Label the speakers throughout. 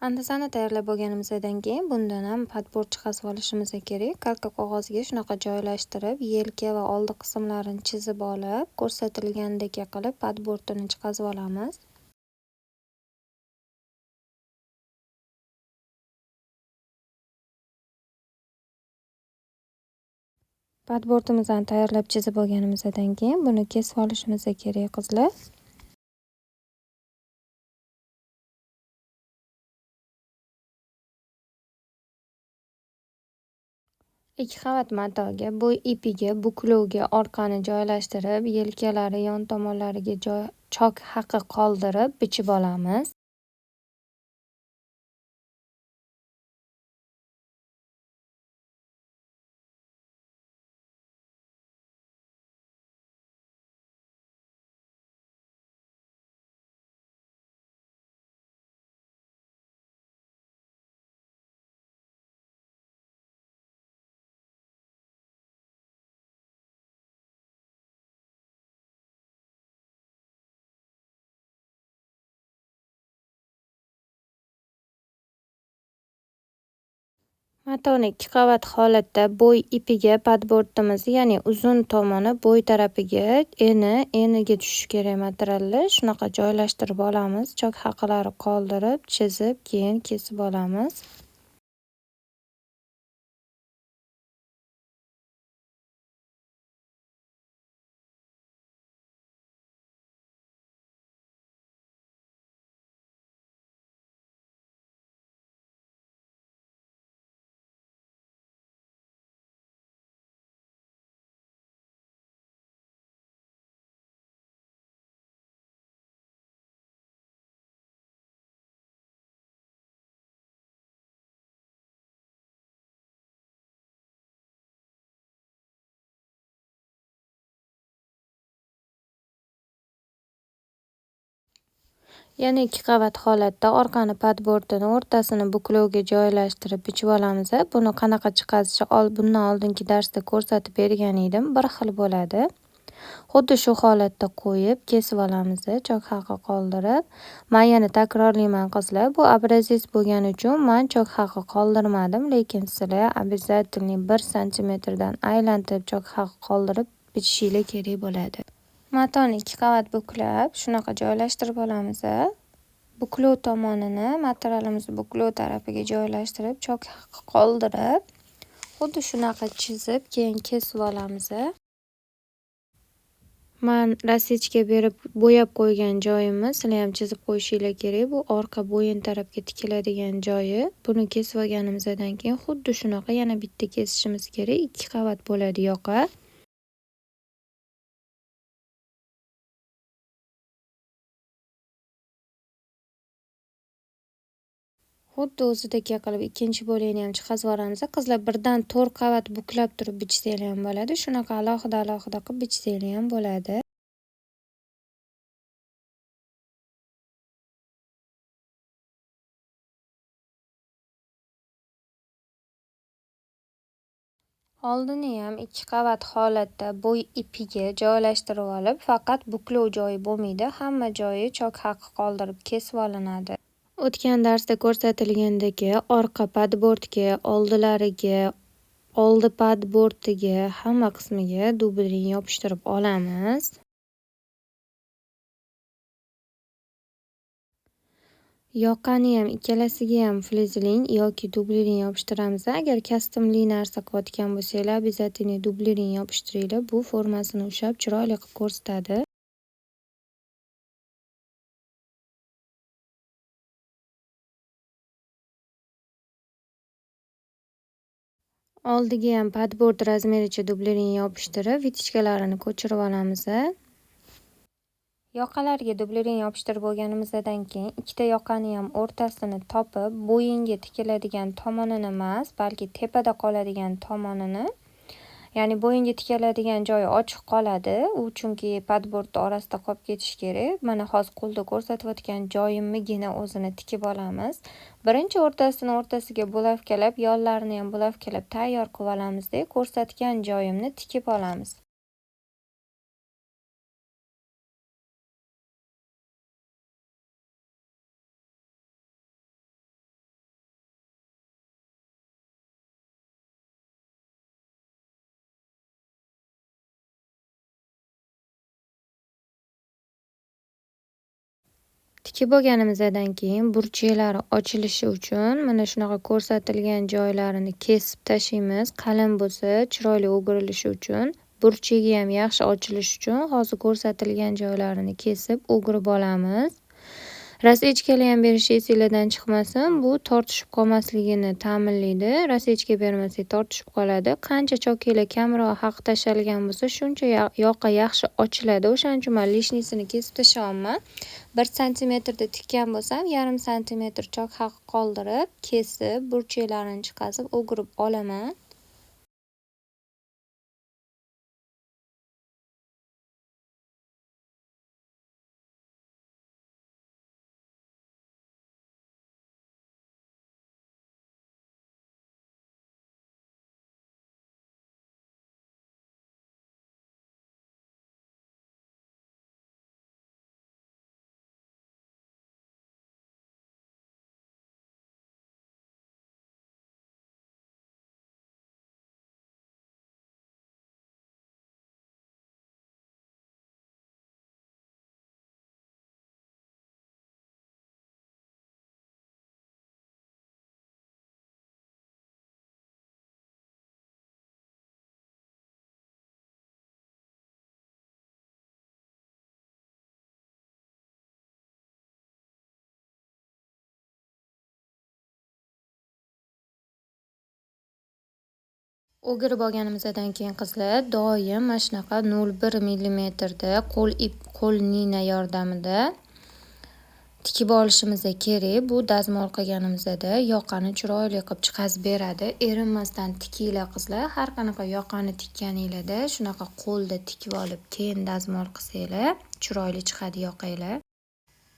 Speaker 1: Andisani tayyorlab bo'lganimizdan keyin bundan ham podbord chiqazib olishimiz kerak. Kalka qog'ozga shunaqa joylashtirib, yelka va oldi qismlarini chizib olib, ko'rsatilgandek qilib podbordini chiqazib olamiz. Podbordimizni tayyorlab chizib olganimizdan keyin buni kesib olishimiz kerak qizlar. Ikki qavat matoga, bo'y ipiga, buklovga orqani joylashtirib, yelkalari yon tomonlariga chok haqi qoldirib bichib olamiz. Matoni ikki qavat holatda bo'y ipiga podbordimizni, ya'ni uzun tomoni bo'y tarafiga eniga tushishi kerak materiallar. Shunaqa joylashtirib olamiz. Chok haqilari qoldirib, chizib, keyin kesib olamiz. Yana ikki qavat holatda orqani podbordini o'rtasini buklovga joylashtirib bichib olamiz. Buni qanaqa chiqazish bundan oldingi darsda ko'rsatib bergan edim. Bir xil bo'ladi. Xuddi shu holatda qo'yib kesib olamiz, chok haqi qoldirib. Men yana takrorlayman qizlar, bu abrazis bo'lgani uchun men chok haqi qoldirmadim, lekin sizlar обязательно 1 santimetrdan aylantirib chok haqi qoldirib bichishingiz kerak bo'ladi. Matoni ikki qavat buklab, shunaqa joylashtirib olamiz. Buklov tomonini materialimizni buklov tarafiga joylashtirib, chok haqi qoldirib, xuddi shunaqa chizib, keyin kesib olamiz. Men rasechka berib bo'yab qo'ygan joyimni sizlar ham chizib qo'yishingiz kerak. Bu orqa bo'yin tarafga tikiladigan joyi. Buni kesib olganimizdan keyin xuddi shunaqa yana bitta kesishimiz kerak. Ikki qavat bo'ladi yoqa. Xuddi o'zidek qilib ikkinchi bo'lakni ham chiqazib olamiz. Qizlar birdan 4 qavat buklab turib bichsanglar ham bo'ladi. Shunaqa alohida qilib bichsanglar ham bo'ladi. Oldini ham ikki qavat holatda bo'y ipiga joylashtirib olib, faqat buklov joyi bo'lmaydi, hamma joyi chok haqi qoldirib kesib olinadi. O'tgan darsda ko'rsatilgandek orqa podbordga, oldilariga, oldi podbordiga, hamma qismiga dubldring yopishtirib olamiz. Yoqani ham ikkalasiga ham flizling yoki dubldring yopishtiramiz. Agar kastomli narsa qilayotgan bo'lsanglar, обязательно dubldring yopishtiringlar. Bu formasini ushlab chiroyli qilib ko'rsatadi. Oldiga ham podbord razmericha dubldring yopishtirib, vitichkalarini ko'chirib olamiz. Yoqalarga dubldring yopishtirib bo'lganimizdan keyin ikkita yoqani ham o'rtasini topib, bo'yinga tikiladigan tomonini emas, balki tepada qoladigan tomonini, ya'ni bo'yinga tikiladigan joyi ochiq qoladi, u chunki podbord orasida qolib ketishi kerak. Mana hozir qo'lda ko'rsatayotgan joyimigina o'zini tikib olamiz. Birinchi o'rtasiga bulavkalab, yonlarini ham bulavkalab tayyor qilib olamizda, ko'rsatgan joyimni tikib olamiz. Tikib olganimizdan keyin burchaklari ochilishi uchun mana shunaqa ko'rsatilgan joylarini kesib tashlaymiz. Qalin bo'lsa, chiroyli o'girilishi uchun, burchagi ham yaxshi ochilishi uchun hozir ko'rsatilgan joylarini kesib o'girib olamiz. Rasechkali ham berish esingizdan chiqmasin, bu tortishib qolmasligini ta'minlaydi. Rasechka bermasak tortishib qoladi. Qancha chokinglar kamroq haqi tashalgan bo'lsa, shuncha yoqa yaxshi ochiladi. O'shaning uchun men lishnisini kesib tashlayapman. 1 santimetrda tikkan bo'lsam, 1,5 santimetr chok haqi qoldirib, kesib, burchaklarini chiqazib o'girib olaman. O'girib olganimizdan keyin qizlar doim mana shunaqa 0,1 millimetrda qo'l nina yordamida tikib olishimiz kerak. Bu dazmol qilganimizda yoqani chiroyli qilib chiqazib beradi. Erinmasdan tikinglar qizlar. Har qanaqa yoqani tikkaninglarda shunaqa qo'lda tikib olib, keyin dazmol qilsanglar chiroyli chiqadi yoqanglar.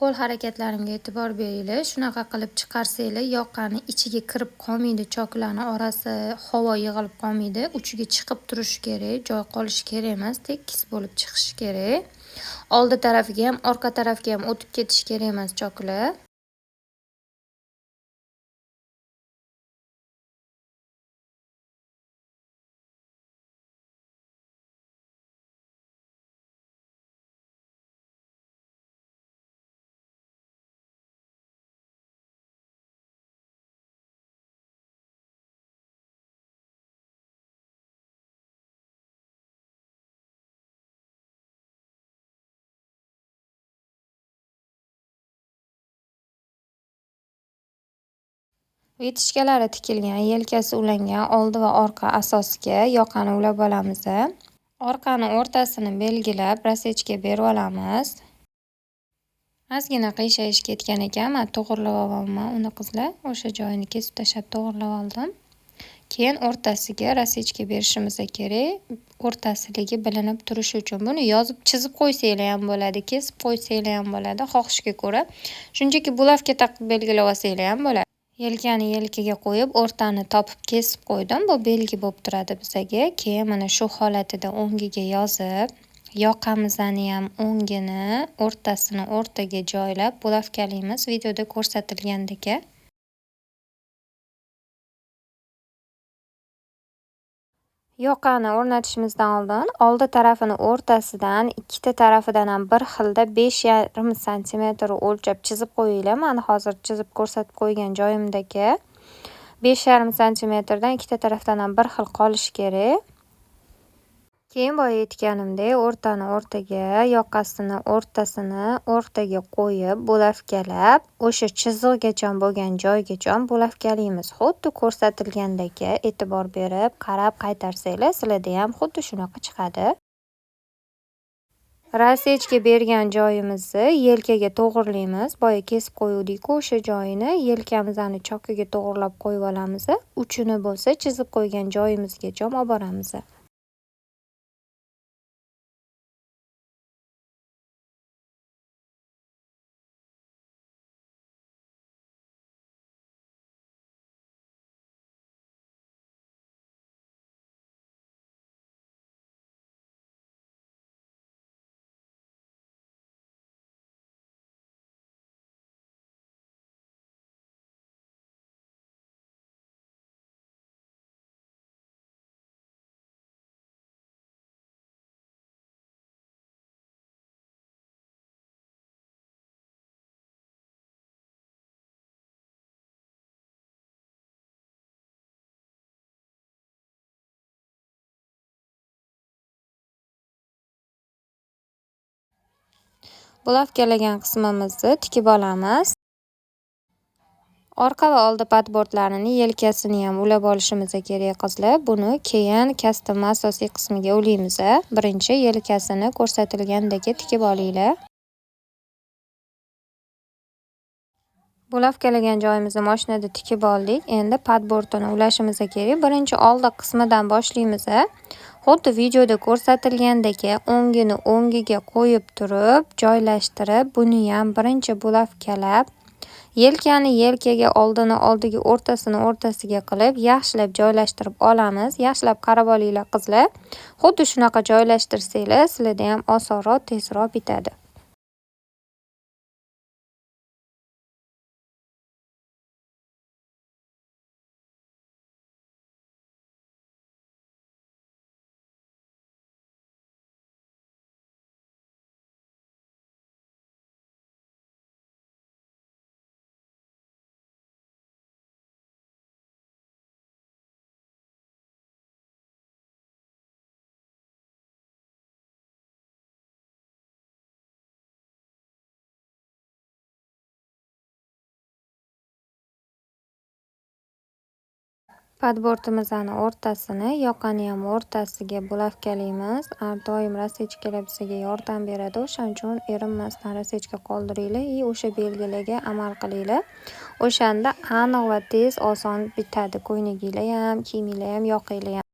Speaker 1: Qo'l harakatlarimga e'tibor beringlar. Shunaqa qilib chiqarsanglar, yoqani ichiga kirib qolmaydi, choklarning orasi havo yig'ilib qolmaydi. Uchiga chiqib turishi kerak, joy qolishi kerak emas, tekis bo'lib chiqishi kerak. Oldi tarafiga ham, orqa tarafiga ham o'tib ketishi kerak emas choklar. Vitishkalari tikilgan, yelkasi ulangan oldi va orqa asosiga yoqani ulab olamiz. Orqani o'rtasini belgilab, rasechka berib olamiz. Ozgina qiyshayish ketgan ekan, men to'g'rilab olganman uni qizlar. O'sha joyini kesib tashlab to'g'rilab oldim. Keyin o'rtasiga rasechka berishimiz kerak. O'rtasiligi bilinib turishi uchun. Buni yozib, chizib qo'ysanglar ham bo'ladi, kesib qo'ysanglar ham bo'ladi, xohishga ko'ra. Shunchaki bulavka taqib belgilab olsanglar ham bo'ladi. Yelkani yelkaga qo'yib, o'rtani topib kesib qo'ydim. Bu belgi bo'lib turadi bizga. Keyin mana shu holatida o'ngiga yozib, yoqamizni ham o'ngini, o'rtasini o'rtaga joylab bulavkalaymiz videoda ko'rsatilgandek. Yoqani o'rnatishimizdan oldin oldi tarafini o'rtasidan ikkita tarafidan ham bir xilda 5,5 santimetr o'lchab chizib qo'yinglar. Mana hozir chizib ko'rsatib qo'ygan joyimdagi 5,5 santimetrdan ikkita tarafdan ham bir xil qolishi kerak. Keyin boya aytganimdek, o'rtani o'rtaga, yoqasini o'rtasini o'rtaga qo'yib, bulavkalab, o'sha chiziqgacha bo'lgan joygacha bulavkalaymiz. Xuddi ko'rsatilgandek e'tibor berib, qarab qaytarsanglar, sizlarda ham xuddi shunaqa chiqadi. Rasechka bergan joyimizni yelkaga to'g'irlaymiz. Boya kesib qo'yuvdik-ku, o'sha joyini yelkamizni chokiga to'g'irlab qo'yib olamiz. Uchini bo'lsa chizib qo'ygan joyimizgacha olib boramiz. Bulavkalagan qismimizni tikib olamiz. Orqa va oldi padbordlarini yelkasini ham ulab olishimiz kerak qizlar. Buni keyin kastum asosiy qismiga ulaymiz. Birinchi yelkasini ko'rsatilgandek tikib olinglar. Bulavkalagan joyimizni mashinada tikib oldik. Endi padbordini ulashimiz kerak. Birinchi oldi qismidan boshlaymiz. Xuddi videoda ko'rsatilgandek o'ngini o'ngiga qo'yib turib, joylashtirib, buni ham birinchi bulavkalab, yelkani yelkaga, oldini oldiga, o'rtasini o'rtasiga qilib, yaxshilab joylashtirib olamiz. Yaxshilab qarab olinglar qizlar. Xuddi shunaqa joylashtirsanglar, sizlarda ham osonroq, tezroq bitadi. Padbordimizni o'rtasini, yoqani ham o'rtasiga bulavkalaymiz. Har doim rasechkalar bizga yordam beradi. O'shaning uchun erinmasdan rasechka qoldiringlar va o'sha belgilarga amal qilinglar. O'shanda aniq va tez, oson bitadi. Ko'ylaginglar ham, kiyiminglar ham, yoqanglar ham.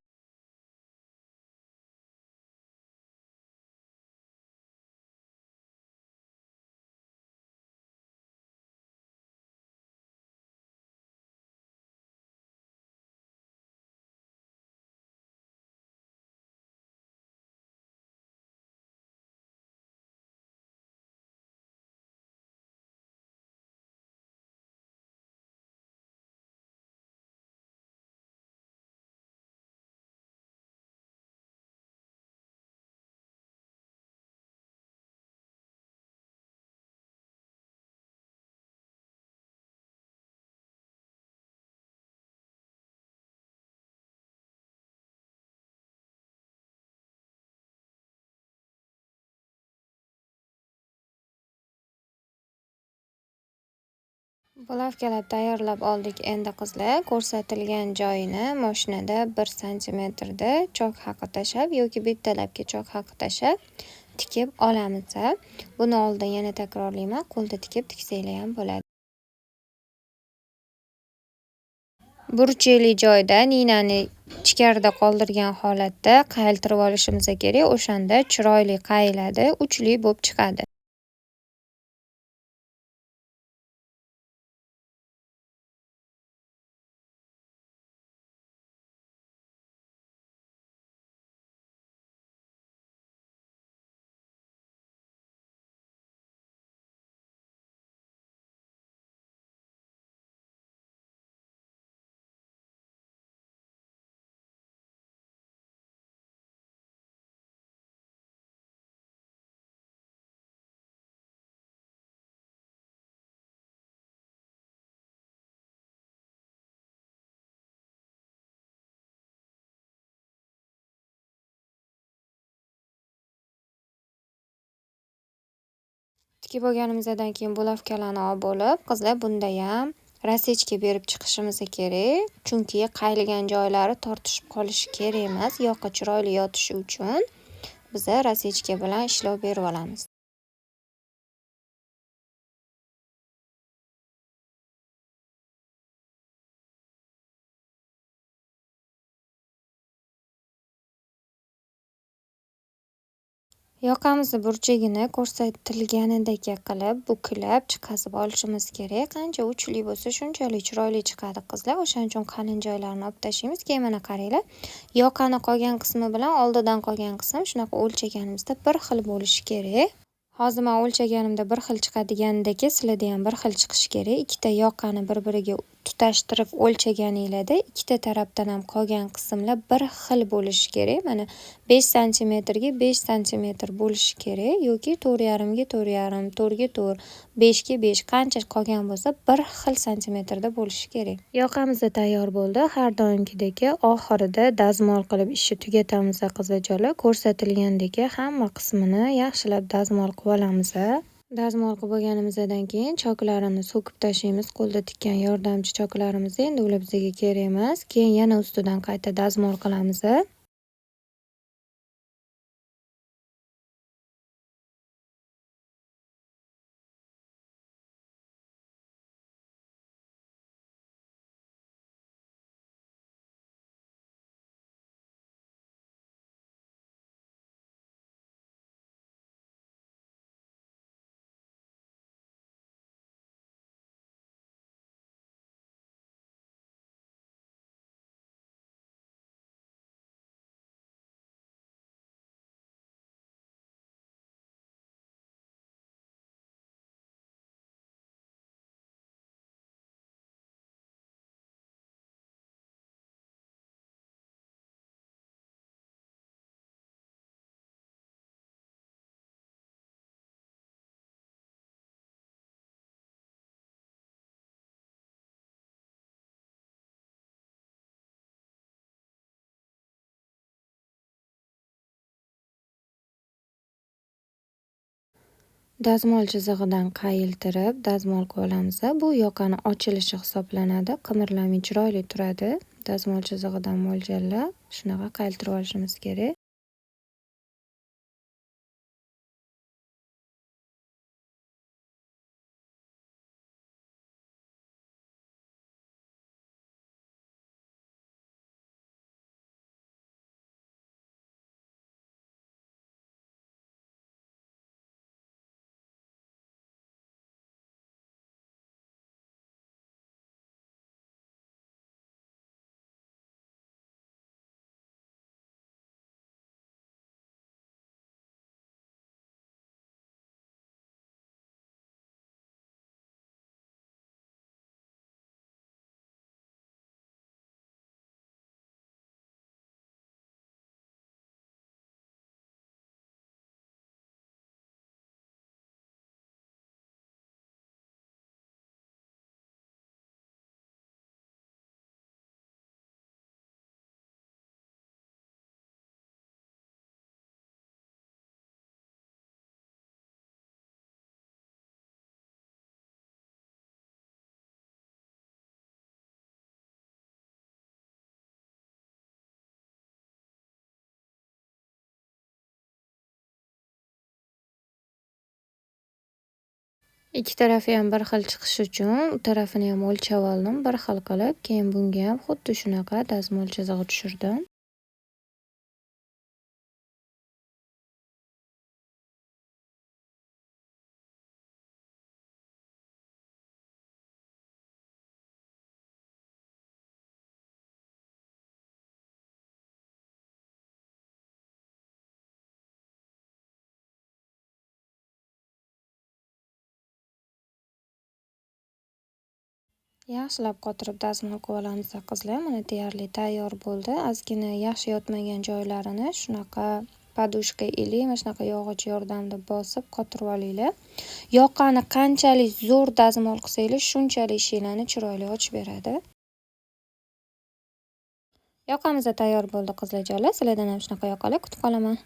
Speaker 1: Bulavkalab tayyorlab oldik. Endi qizlar ko'rsatilgan joyini mashinada 1 santimetrda chok haqi tashab yoki bittalabga chok haqi tashab tikib olamiz. Buni oldin yana takrorlayman, qo'lda tikib tiksanglar ham bo'ladi. Burchli joyda ninani ichkarida qoldirgan holatda qayiltirib olishimiz kerak. O'shanda chiroyli qayiladi, uchli bo'lib chiqadi. Tikib olganimizdan keyin bulavkalarni olib bo'lib, qizlar bunda ham rasechka berib chiqishimiz kerak. Chunki qayilgan joylari tortishib qolishi kerak emas. Yoqqa chiroyli yotishi uchun biz rasechka bilan ishlov berib olamiz. Yoqamizni burchagini ko'rsatilganidek qilib buklab chiqazib olishimiz kerak. Qancha uchli bo'lsa, shunchalik chiroyli chiqadi qizlar. O'shaning uchun qalin joylarini olib tashlaymiz. Keyin mana qaranglar. Yoqani qolgan qismi bilan oldidan qolgan qism shunaqa o'lchaganimizda bir xil bo'lishi kerak. Hozir men o'lchaganimda bir xil chiqadigandek, sizlarda ham bir xil chiqishi kerak. Ikkita yoqani bir-biriga tutashtirib o'lchaganinglarda ikkita tarafdan ham qolgan qismlar bir xil bo'lishi kerak. Mana 5 santimetrga 5 santimetr bo'lishi kerak yoki 4,5 ga 4,5, 4 ga 4, 5 ga 5 qancha qolgan bo'lsa bir xil santimetrda bo'lishi kerak. Yoqamiz tayyor bo'ldi. Har doimgidek oxirida dazmol qilib ishni tugatamiz qizlarjolar. Ko'rsatilgandek hamma qismini yaxshilab dazmol qilib olamiz. Dazmol qilib bo'lganimizdan keyin choklarini so'kib tashlaymiz. Qo'lda tikkan yordamchi choklarimiz endi ular bizga kerak emas. Keyin yana ustidan qayta dazmol qilamiz. Dazmol chizig'idan qayiltirib dazmol qilib olamiz. Bu yoqani ochilishi hisoblanadi. Qimirlamay chiroyli turadi. Dazmol chizig'idan mo'ljallab shunaqa qayiltirib olishimiz kerak. Ikki tarafi ham bir xil chiqishi uchun u tarafini ham o'lchab oldim bir xil qilib. Keyin bunga ham xuddi shunaqa dazmol chizig'i tushirdim. Yaxshilab qotirib dazmol qilib olamiz qizlar. Mana deyarli tayyor bo'ldi. Ozgina yaxshi yotmagan joylarini shunaqa podushka ili mana shunaqa yog'och yordamida bosib qotirib olinglar. Yoqani qanchalik zo'r dazmol qilsangiz, shunchalik shiylarni chiroyli ochib beradi. Yoqamiz tayyor bo'ldi qizlarjonlar. Sizlardan ham shunaqa yoqalar kutib qolaman.